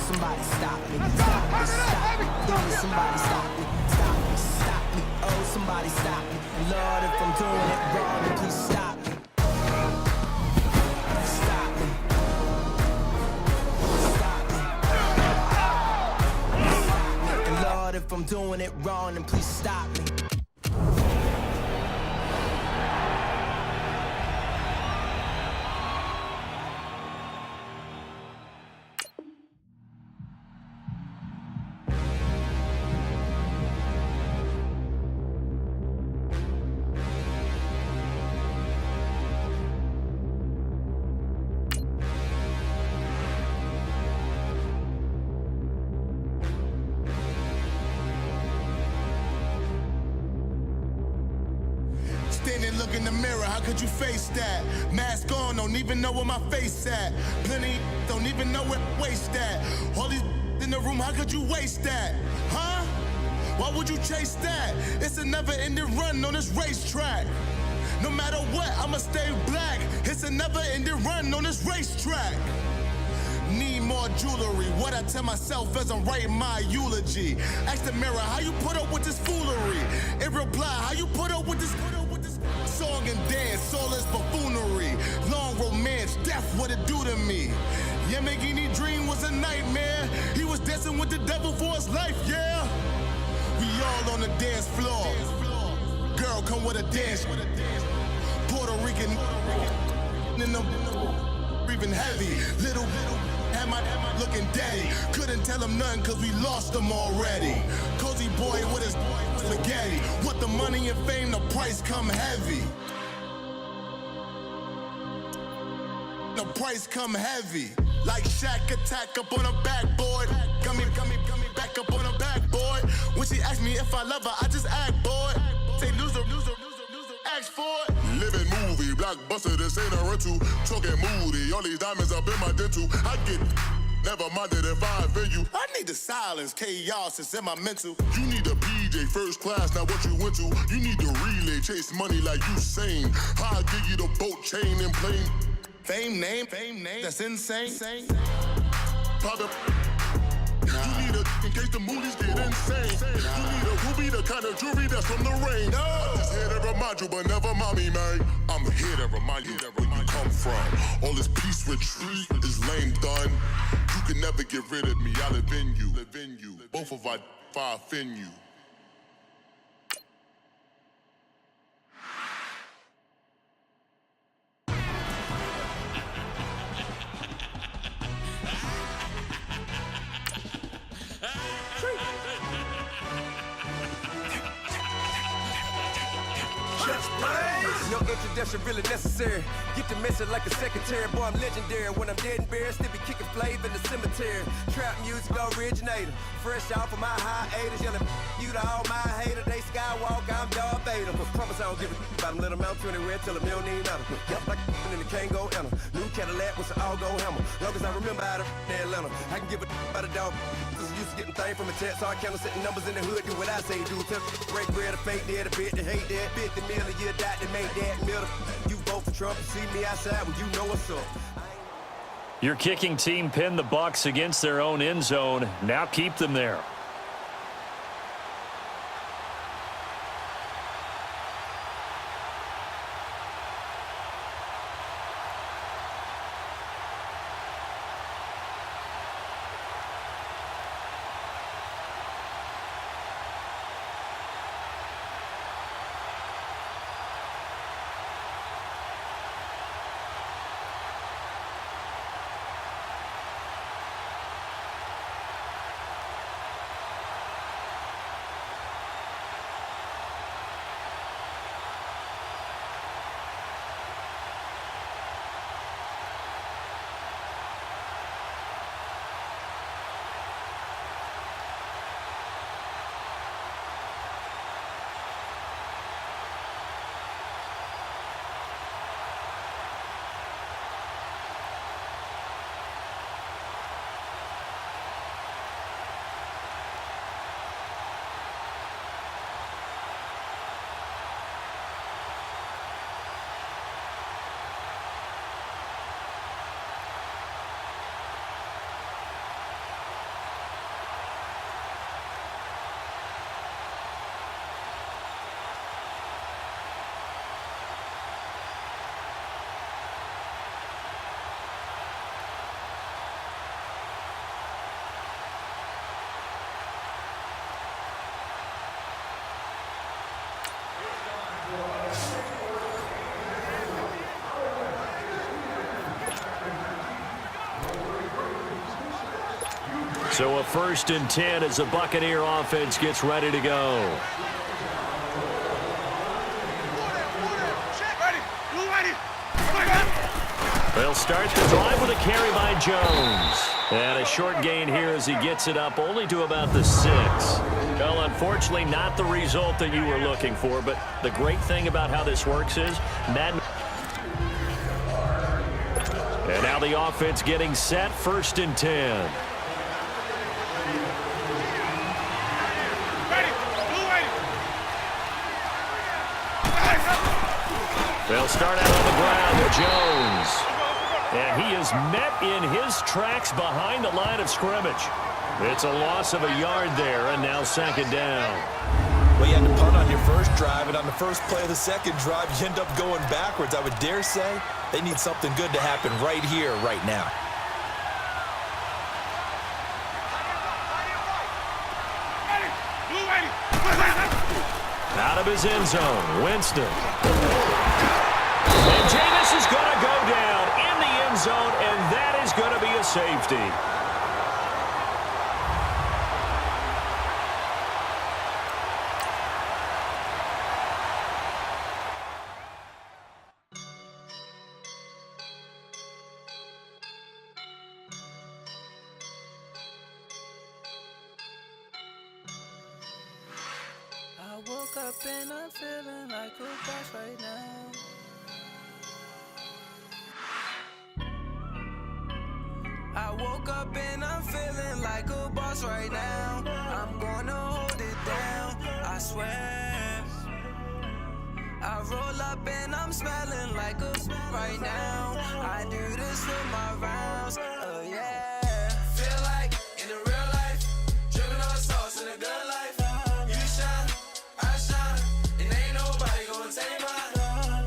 somebody stop me. Stop me, stop me. Please, somebody stop me. Stop me, stop me. Oh, somebody stop me. Lord, if I'm doing it wrong, then please stop me. Stop me. Stop me. And Lord, if I'm doing it wrong, then please stop me. Look in the mirror, how could you face that? Mask on, don't even know where my face at. Plenty don't even know where waste at. All these in the room, how could you waste that? Huh? Why would you chase that? It's a never-ending run on this racetrack. No matter what, I'ma stay black. It's a never-ending run on this racetrack. Need more jewelry, what I tell myself as I'm writing my eulogy. Ask the mirror, how you put up with this foolery? In reply, how you put up with this song and dance, all this buffoonery. Long romance, death, what it do to me? Yamagini dream was a nightmare. He was dancing with the devil for his life, yeah. We all on the dance floor. Girl, come with a dance. Puerto Rican in the breathing heavy. Little had my looking daddy. Couldn't tell him nothing cause we lost him already. Cozy boy with his spaghetti. With the money and fame, the price come heavy. The price come heavy. Like Shaq attack up on a backboard. Gummy, back up on a backboard. When she asked me if I love her, I just act bored. Say loser, ask for it. Living movie, blockbuster, this ain't a rental. Talking moody, all these diamonds up in my dental. I get never minded if I offend you. I need the silence, chaos is in my mental. You need a PJ, first class, not what you went to. You need the relay, chase money like you sane. I'll give you the boat, chain, and plane. Fame name, that's insane. Private. You need a, in case the movies get insane. You need a ruby, the kind of jewelry that's from the rain. I'm just here to remind you, but never mind me, man. I'm here to remind you where you come from. All this peace retreat is lame done. You can never get rid of me, I live in you. Both of our fire offend you. No introduction really necessary. Get the message like a secretary. Boy, I'm legendary. When I'm dead and buried, still be kicking flavor in the cemetery. Trap music originator. Fresh off of my hiatus. Yelling you to all my haters. They skywalk, I'm Darth Vader. Promise I don't give a about them. Let them out anywhere till a million need matter. Yep, like in the Kango enter. New Cadillac with an all-go hammer. Long as I remember out of Atlanta. I can give a about a dog. Used to getting things from a text, so I count setting numbers in the hood. Do what I say, do. Tell break bread, a fake dead, a bit, to hate that. 50 million a year, dot to make that middle. You vote for Trump, you see me outside when you know what's up. Your kicking team pinned the Bucs against their own end zone. Now keep them there. So a 1st and 10 as the Buccaneer offense gets ready to go. They'll start the drive with a carry by Jones. And a short gain here as he gets it up only to about the 6. Well, unfortunately, not the result that you were looking for, but the great thing about how this works is Madden. And now the offense getting set, 1st and 10. They'll start out on the ground with Jones. And he is met in his tracks behind the line of scrimmage. It's a loss of a yard there, and now 2nd down. Well, you had to punt on your first drive, and on the first play of the second drive, you end up going backwards. I would dare say they need something good to happen right here, right now. Out of his end zone, Winston. And Jameis is going to go down in the end zone, and that is going to be a safety. I woke up and I'm feeling like a boss right now. I woke up and I'm feeling like a boss right now. I'm gonna hold it down, I swear. I roll up and I'm smelling like a right now. I do this for my rounds, oh yeah. Feel like in the real life, dripping on sauce in a good life. You shine, I shine, and ain't nobody gonna take mine.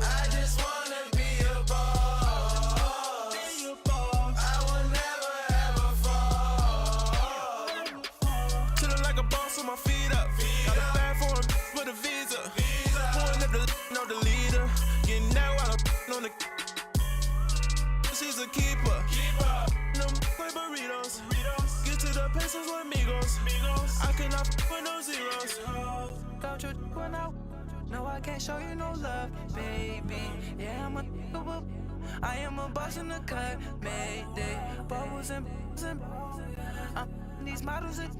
I just wanna be a boss. I will never ever fall. Chillin' like a boss with my feet up. Got a bag for him with a visa. Pulling up the leader. Getting that while I'm on the. She's a keeper. No play burritos. Get to the pesos with amigos. I cannot with no zeros. Got your one out. No, I can't show you no love, baby. Yeah, I am a boss in the cut. Mayday. Bubbles and these models are.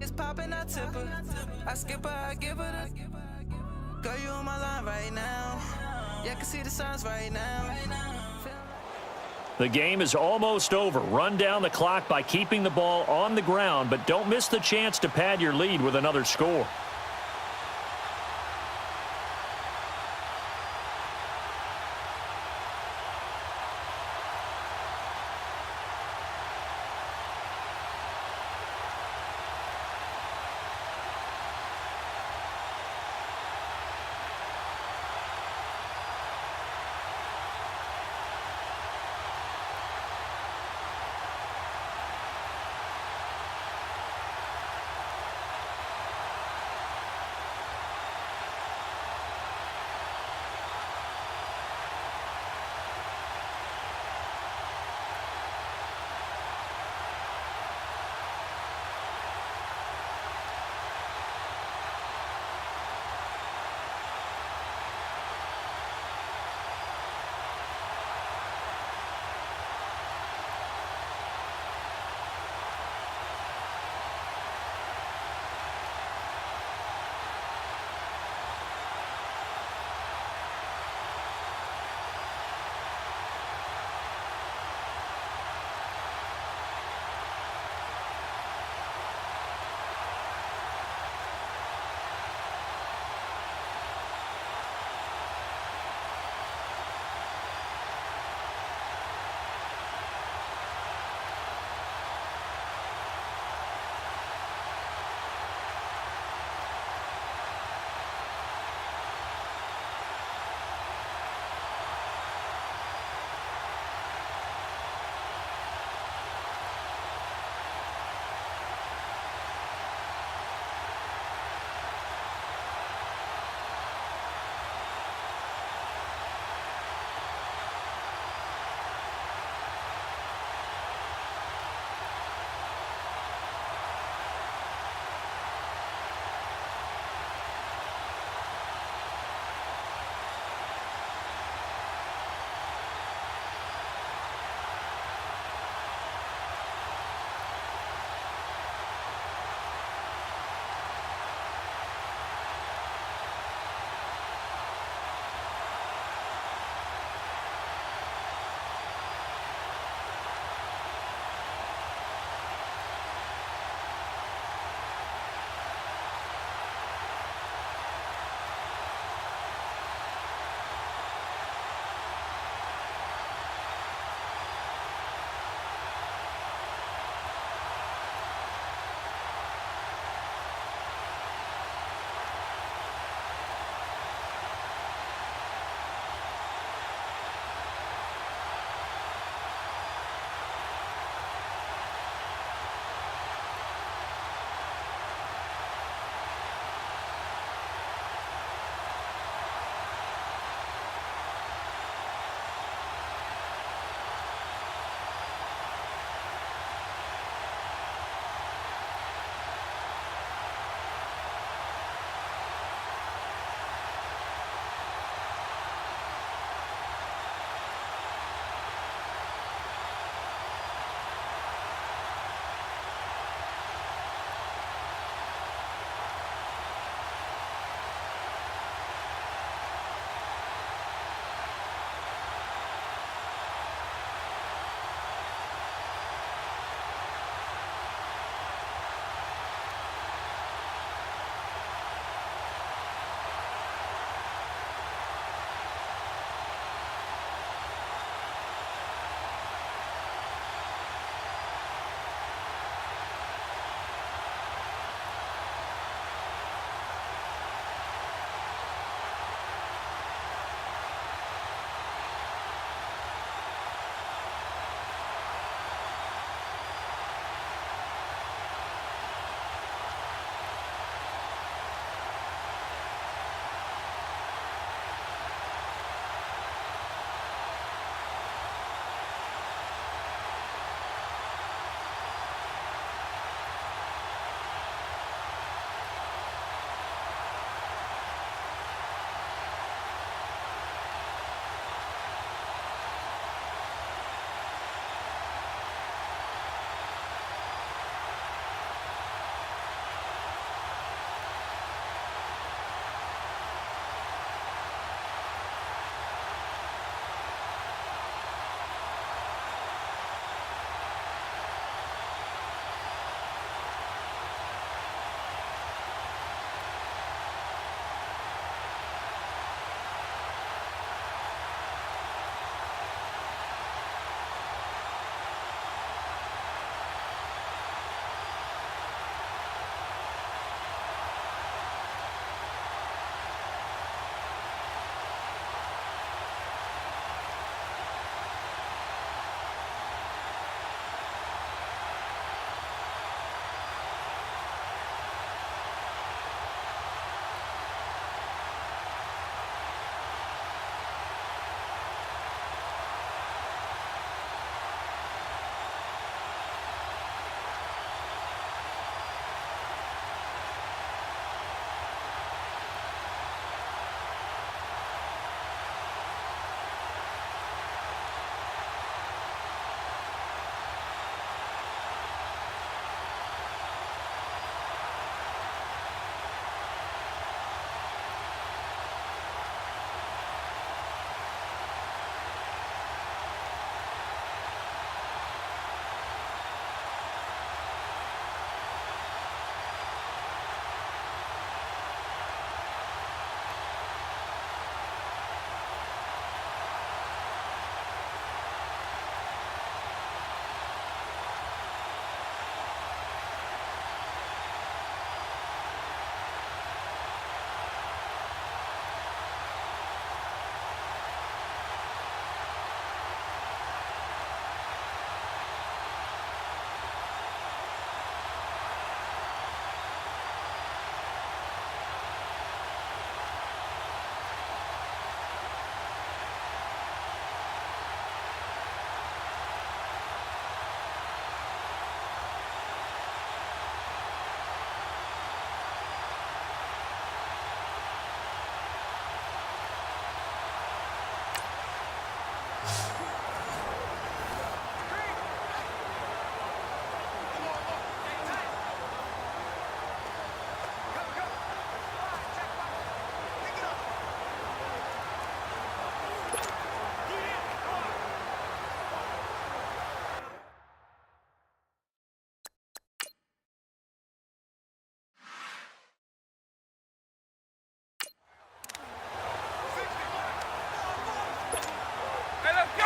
It's popping, I tip her. I skip her, I give her the. Girl, you on my line right now. Yeah, I can see the signs right now. The game is almost over. Run down the clock by keeping the ball on the ground, but don't miss the chance to pad your lead with another score.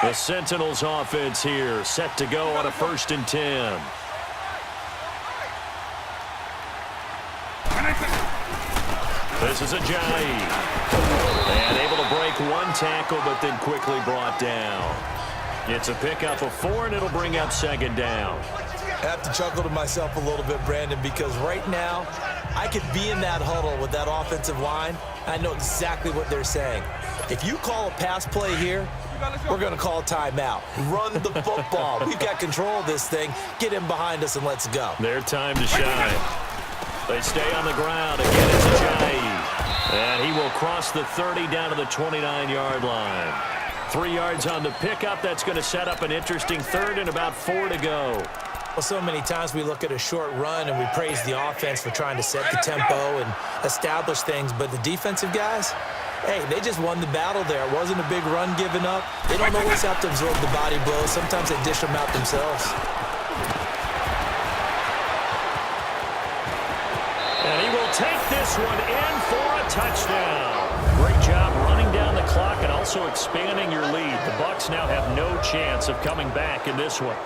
The Sentinels offense here, set to go on a 1st and 10. This is Ajayi. And able to break one tackle, but then quickly brought down. It's a pickup of 4, and it'll bring up 2nd down. I have to chuckle to myself a little bit, Brandon, because right now I could be in that huddle with that offensive line. I know exactly what they're saying. If you call a pass play here, we're going to call a timeout. Run the football. We've got control of this thing. Get him behind us and let's go. Their time to shine. They stay on the ground. Again, it's Ajayi. And he will cross the 30 down to the 29-yard line. 3 yards on the pickup. That's going to set up an interesting 3rd and about 4 to go. Well, so many times we look at a short run and we praise the offense for trying to set the tempo and establish things, but the defensive guys, hey, they just won the battle there. It wasn't a big run given up. They don't always have to absorb the body blows. Sometimes they dish them out themselves. And he will take this one in for a touchdown. Great job running down the clock and also expanding your lead. The Bucs now have no chance of coming back in this one.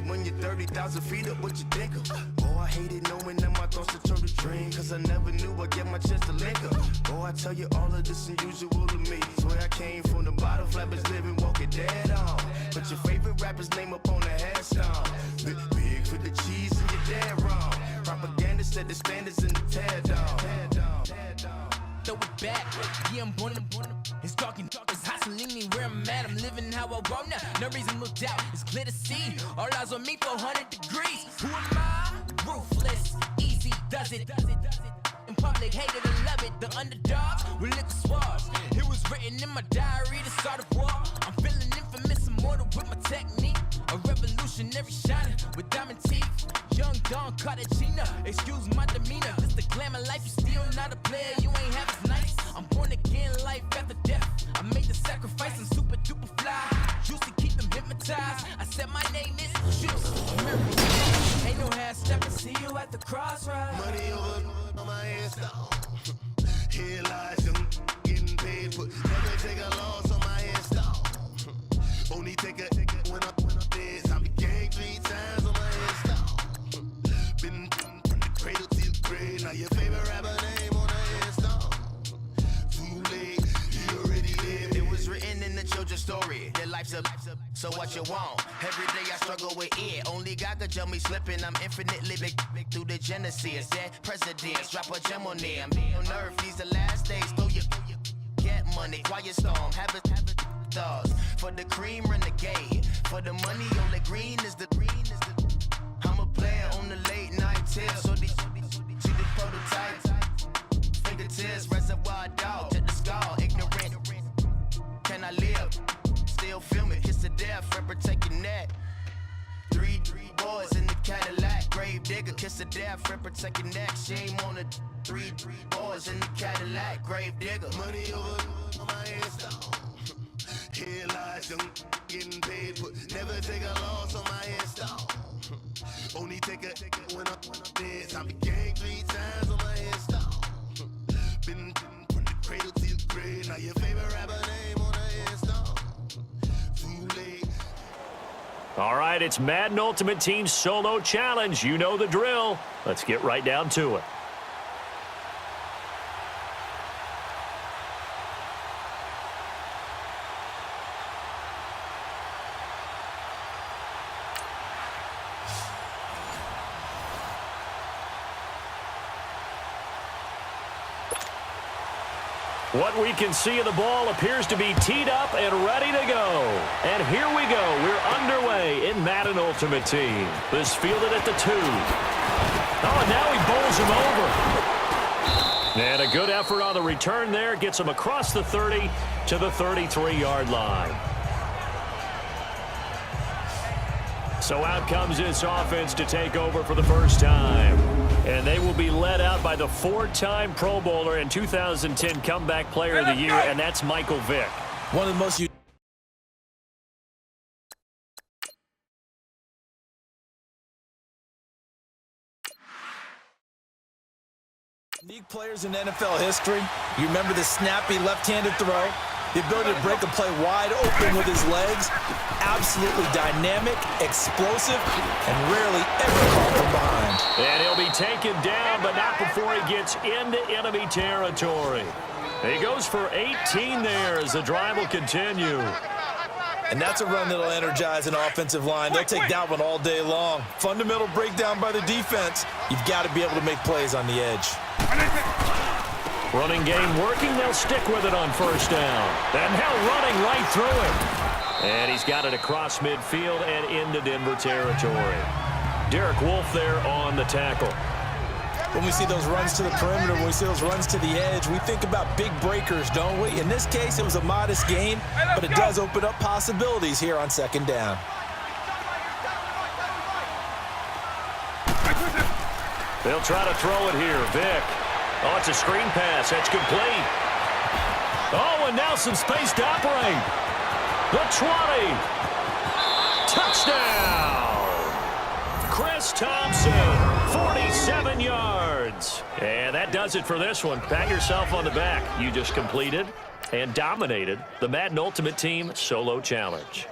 When you're 30,000 feet up, what you think of? Oh, I hated knowing that my thoughts would turn to dream, cause I never knew I'd get my chance to link up. Oh, I tell you all of this unusual to me. Swear I came from the bottom, flappers living, walking dead on. Put your favorite rapper's name up on the headstone. Big for the cheese and you're dead wrong. Propaganda set the standards in the tear down. Throw it back, yeah, I'm born. It's talking, it's hustling me where I'm at. I'm living how I want now. No reason looked out, it's clear to see. All eyes on me for 100 degrees. Who am I? Ruthless, easy, does it. In public, hated and love it. The underdogs with liquor swabs. It was written in my diary to start a war. I'm feeling infamous, immortal with my technique. A revolutionary shining with diamond teeth. Young Don Cartagena, excuse my demeanor. This the glamour life, you still not a player. You ain't half as nice. I'm born again, life after death. I made the sacrifice, I'm super duper fly. Used to keep them hypnotized. I said my name is Juice. Ain't no half step, I see you at the crossroads. Money over on my headstone. Here lies young, getting paid for. Never take a loss on my headstone. Only take a when I'm dead. I became 3 times on my headstone. Been from the cradle to the grave. Now your favorite rapper name on the headstone. Too late, you already lived. It was written in the children's story. Their life's up, so what you want? Every day I struggle with it. Only God could tell me slipping. I'm infinitely big through the genesis. Dead presidents, drop a gem on them. On earth, these the last days. Throw your get money, quiet storm. Have it thoughts. For the cream, renegade. For the money, only green is the. I'm a player on the late night tier. So these prototypes. Fingertips, reservoir dog. To the skull, ignorant. Can I live? Still film it, kiss to death, rep protect your neck. 3 boys in the Cadillac, grave digger, kiss to death, rep protect your neck. Shame on the 3 boys in the Cadillac, grave digger. Money over on my headstone. Here lies young, getting paid for. Never take a loss on my headstone. Only take a when I'm dead. I became 3 times on my headstone. Been from the cradle to the grave. Now your favorite rapper name on the headstone. Too late. All right, it's Madden Ultimate Team Solo Challenge. You know the drill. Let's get right down to it. What we can see of the ball appears to be teed up and ready to go. And here we go. We're underway in Madden Ultimate Team. This fielded at the 2. Oh, and now he bowls him over. And a good effort on the return there. Gets him across the 30 to the 33-yard line. So out comes this offense to take over for the first time. And they will be led out by the 4-time Pro Bowler and 2010 Comeback Player of the Year, and that's Michael Vick. One of the most unique players in NFL history. You remember the snappy left-handed throw, the ability to break a play wide open with his legs, absolutely dynamic, explosive, and rarely ever caught from behind. And he'll be taken down, but not before he gets into enemy territory. He goes for 18 there as the drive will continue. And that's a run that'll energize an offensive line. They'll take that one all day long. Fundamental breakdown by the defense. You've got to be able to make plays on the edge. Running game working. They'll stick with it on first down. And now running right through it. And he's got it across midfield and into Denver territory. Derek Wolfe there on the tackle. When we see those runs to the perimeter, when we see those runs to the edge, we think about big breakers, don't we? In this case, it was a modest gain, but it does open up possibilities here on second down. They'll try to throw it here. Vick. Oh, it's a screen pass. That's complete. Oh, and now some space to operate. The 20. Touchdown. Chris Thompson, 47 yards. And that does it for this one. Pat yourself on the back. You just completed and dominated the Madden Ultimate Team Solo Challenge.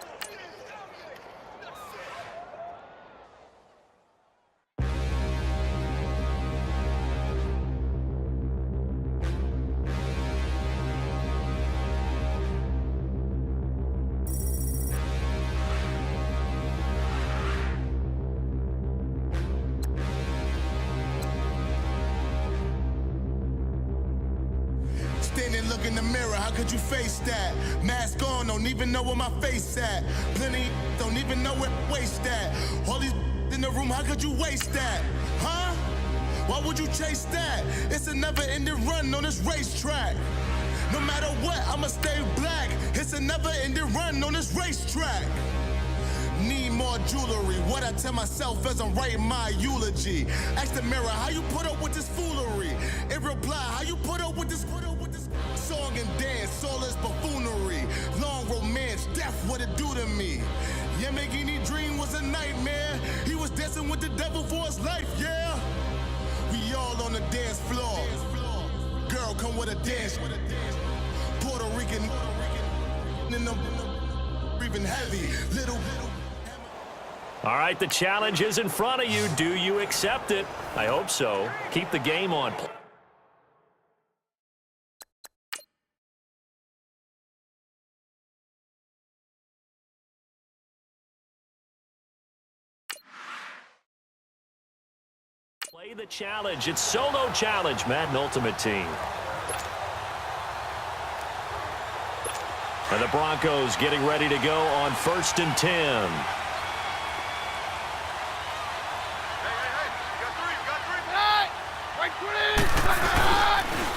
Standing, look in the mirror, how could you face that? Mask on, don't even know where my face at. Plenty, don't even know where waste at. All these in the room, how could you waste that? Huh? Why would you chase that? It's a never-ending run on this racetrack. No matter what, I'ma stay black. It's a never-ending run on this racetrack. Need more jewelry. What I tell myself as I'm writing my eulogy. Ask the mirror, how you put up with this foolery? It reply, how you put up with this song and dance, all this buffoonery. Long romance, death, what it do to me? Yamagini dream was a nightmare. He was dancing with the devil for his life, yeah. We all on the dance floor. Girl, come with a dance. Puerto Rican in the breathing heavy, little. All right, the challenge is in front of you. Do you accept it? I hope so. Keep the game on. Play the challenge. It's Solo Challenge, Madden Ultimate Team. And the Broncos getting ready to go on 1st and 10.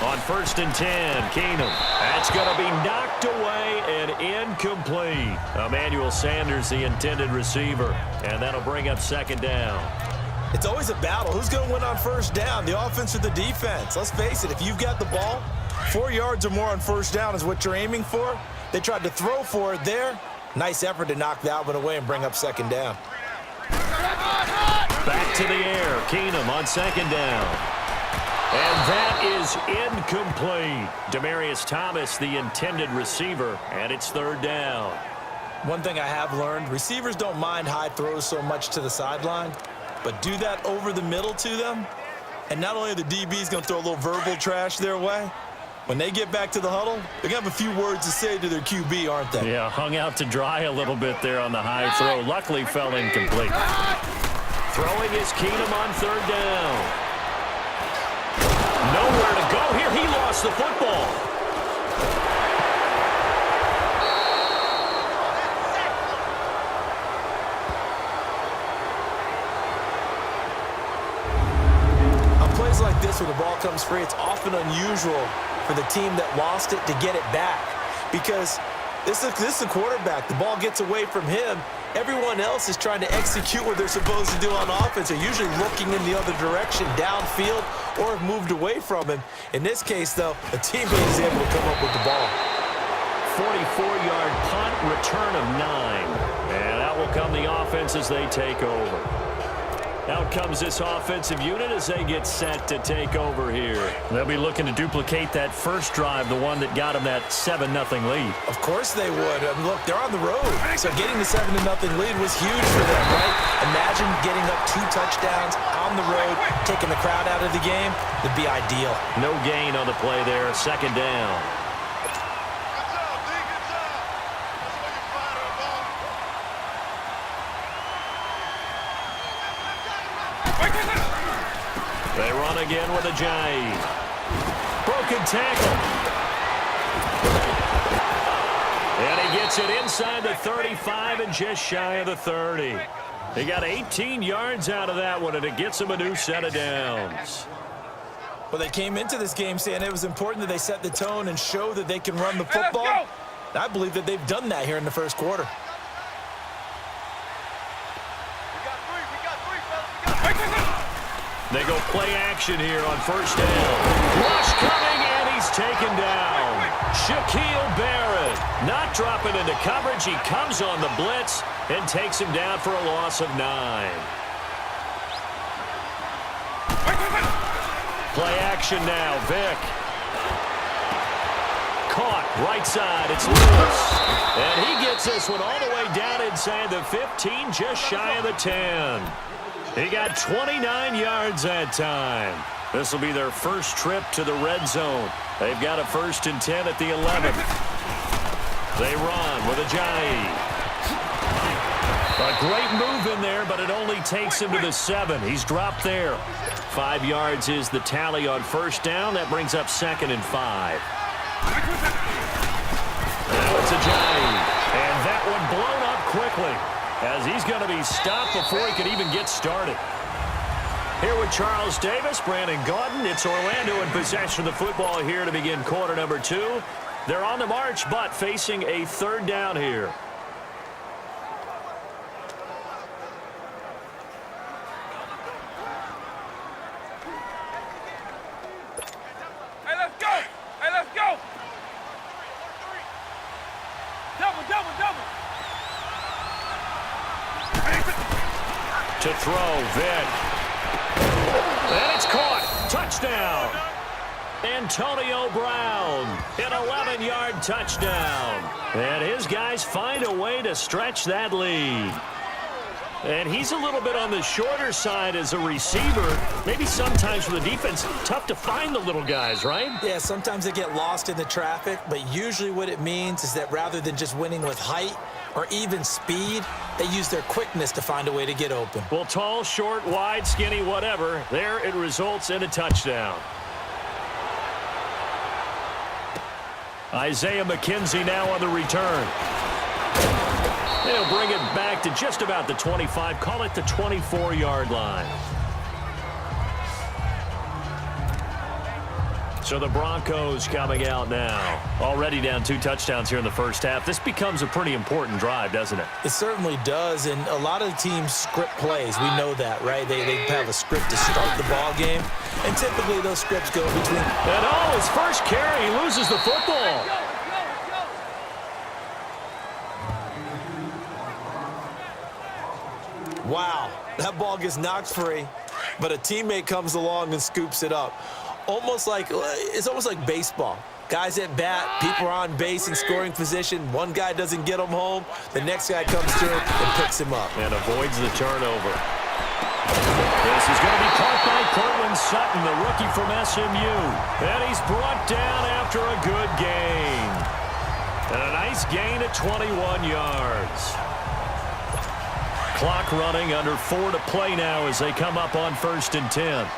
On 1st and 10, Keenum. That's going to be knocked away and incomplete. Emmanuel Sanders, the intended receiver. And that'll bring up 2nd down. It's always a battle. Who's going to win on 1st down, the offense or the defense? Let's face it, if you've got the ball, 4 yards or more on 1st down is what you're aiming for. They tried to throw for it there. Nice effort to knock that one away and bring up 2nd down. Back to the air. Keenum on 2nd down. And that is incomplete. Demaryius Thomas, the intended receiver, and it's 3rd down. One thing I have learned, receivers don't mind high throws so much to the sideline, but do that over the middle to them, and not only are the DBs going to throw a little verbal trash their way, when they get back to the huddle, they're going to have a few words to say to their QB, aren't they? Yeah, hung out to dry a little bit there on the high throw. Luckily fell incomplete. Throwing is Keenum on 3rd down. Nowhere to go here. He lost the football. comes free, it's often unusual for the team that lost it to get it back because this is the quarterback. The ball gets away from him. Everyone else is trying to execute what they're supposed to do on offense. They're usually looking in the other direction, downfield, or have moved away from him. In this case, though, a teammate is able to come up with the ball. 44-yard punt, return of 9. And out will come the offense as they take over. Out comes this offensive unit as they get set to take over here. They'll be looking to duplicate that first drive, the one that got them that 7-0 lead. Of course they would. Look, they're on the road, so getting the 7-0 lead was huge for them, right? Imagine getting up 2 touchdowns on the road, taking the crowd out of the game. It'd be ideal. No gain on the play there, second down. They run again with a jive. Broken tackle. And he gets it inside the 35 and just shy of the 30. He got 18 yards out of that one, and it gets him a new set of downs. Well, they came into this game saying it was important that they set the tone and show that they can run the football. I believe that they've done that here in the first quarter. They go play action here on first down. Rush coming, and he's taken down. Shaquille Barrett not dropping into coverage. He comes on the blitz and takes him down for a loss of 9. Play action now, Vick. Caught, right side, it's Lewis. And he gets this one all the way down inside the 15, just shy of the 10. He got 29 yards that time. This will be their first trip to the red zone. They've got a 1st and 10 at the 11th. They run with a jive. A great move in there, but it only takes him to the 7. He's dropped there. 5 yards is the tally on first down. That brings up 2nd and 5. Now it's a jive. And that one blown up quickly, as he's going to be stopped before he could even get started. Here with Charles Davis, Brandon Gaudin. It's Orlando in possession of the football here to begin quarter number 2. They're on the march, but facing a 3rd down here. Hey, let's go! Hey, let's go! Double, double, double! To throw, Vick. And it's caught. Touchdown. Antonio Brown, an 11-yard touchdown. And his guys find a way to stretch that lead. And he's a little bit on the shorter side as a receiver. Maybe sometimes for the defense, tough to find the little guys, right? Yeah, sometimes they get lost in the traffic, but usually what it means is that rather than just winning with height or even speed, they use their quickness to find a way to get open. Well, tall, short, wide, skinny, whatever, there it results in a touchdown. Isaiah McKenzie now on the return. They'll bring it back to just about the 25, call it the 24-yard line. So the Broncos coming out now. Already down 2 touchdowns here in the first half. This becomes a pretty important drive, doesn't it? It certainly does, and a lot of teams script plays. We know that, right? They have a script to start the ball game, and typically those scripts go between. And his first carry, he loses the football. Wow, that ball gets knocked free, but a teammate comes along and scoops it up. It's almost like baseball. Guys at bat, people are on base in scoring position. One guy doesn't get him home. The next guy comes through and picks him up. And avoids the turnover. This is going to be caught by Cortland Sutton, the rookie from SMU. And he's brought down after a good gain. And a nice gain at 21 yards. Clock running, under 4 to play now as they come up on 1st and 10.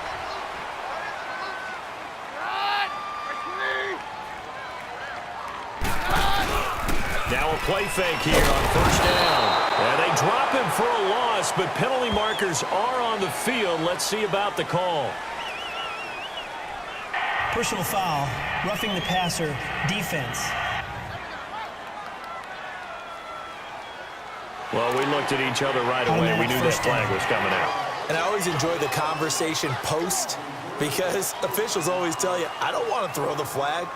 Now a play fake here on 1st down. And they drop him for a loss, but penalty markers are on the field. Let's see about the call. Personal foul, roughing the passer, defense. Well, we looked at each other right away. We knew that flag was coming out. And I always enjoy the conversation post because officials always tell you, I don't want to throw the flag.